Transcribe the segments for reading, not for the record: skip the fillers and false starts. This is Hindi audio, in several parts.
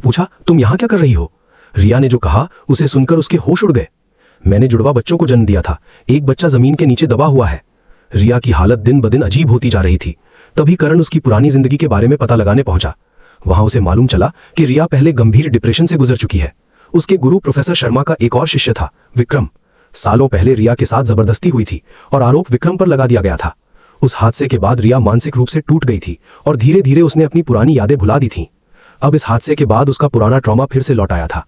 पूछा, तुम यहाँ क्या कर रही हो? रिया ने जो कहा उसे सुनकर उसके होश उड़ गए। मैंने जुड़वा बच्चों को जन्म दिया था, एक बच्चा जमीन के नीचे दबा हुआ है। रिया की हालत दिन ब दिन अजीब होती जा रही थी। तभी करण उसकी पुरानी जिंदगी के बारे में पता लगाने पहुंचा। वहां उसे मालूम चला कि रिया पहले गंभीर डिप्रेशन से गुजर चुकी है। उसके गुरु प्रोफेसर शर्मा का एक और शिष्य था, विक्रम। सालों पहले रिया के साथ जबरदस्ती हुई थी और आरोप विक्रम पर लगा दिया गया था। उस हादसे के बाद रिया मानसिक रूप से टूट गई थी और धीरे धीरे उसने अपनी पुरानी यादें भुला दी थीं। अब इस हादसे के बाद उसका पुराना ट्रॉमा फिर से लौट आया था।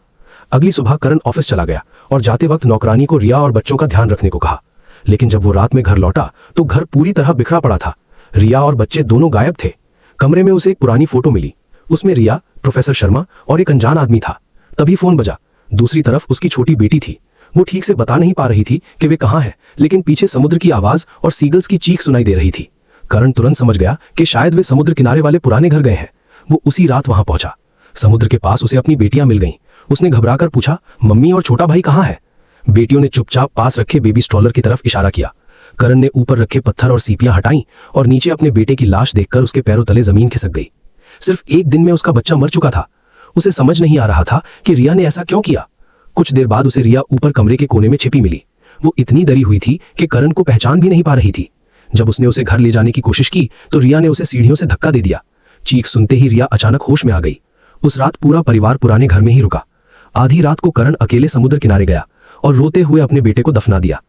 अगली सुबह करण ऑफिस चला गया और जाते वक्त नौकरानी को रिया और बच्चों का ध्यान रखने को कहा। लेकिन जब वो रात में घर लौटा तो घर पूरी तरह बिखरा पड़ा था। रिया और बच्चे दोनों गायब थे। कमरे में उसे एक पुरानी फोटो मिली। उसमें रिया, प्रोफेसर शर्मा और एक अनजान आदमी था। तभी फोन बजा। दूसरी तरफ उसकी छोटी बेटी थी। वो ठीक से बता नहीं पा रही थी कि वे कहाँ है, लेकिन पीछे समुद्र की आवाज और सीगल्स की चीख सुनाई दे रही थी। करण तुरंत समझ गया कि शायद वे समुद्र किनारे वाले पुराने घर गए हैं। वो उसी रात वहां पहुंचा। समुद्र के पास उसे अपनी बेटियां मिल गईं। उसने घबराकर पूछा, मम्मी और छोटा भाई कहाँ है? बेटियों ने चुपचाप पास रखे बेबी स्ट्रॉलर की तरफ इशारा किया। करण ने ऊपर रखे पत्थर और सीपियां हटाईं और नीचे अपने बेटे की लाश देखकर उसके पैरों तले जमीन खिसक गई। सिर्फ एक दिन में उसका बच्चा मर चुका था। उसे समझ नहीं आ रहा था कि रिया ने ऐसा क्यों किया। कुछ देर बाद उसे रिया ऊपर कमरे के कोने में छिपी मिली। वो इतनी डरी हुई थी कि करण को पहचान भी नहीं पा रही थी। जब उसने उसे घर ले जाने की कोशिश की तो रिया ने उसे सीढ़ियों से धक्का दे दिया। चीख सुनते ही रिया अचानक होश में आ गई। उस रात पूरा परिवार पुराने घर में ही रुका। आधी रात को करण अकेले समुद्र किनारे गया और रोते हुए अपने बेटे को दफना दिया।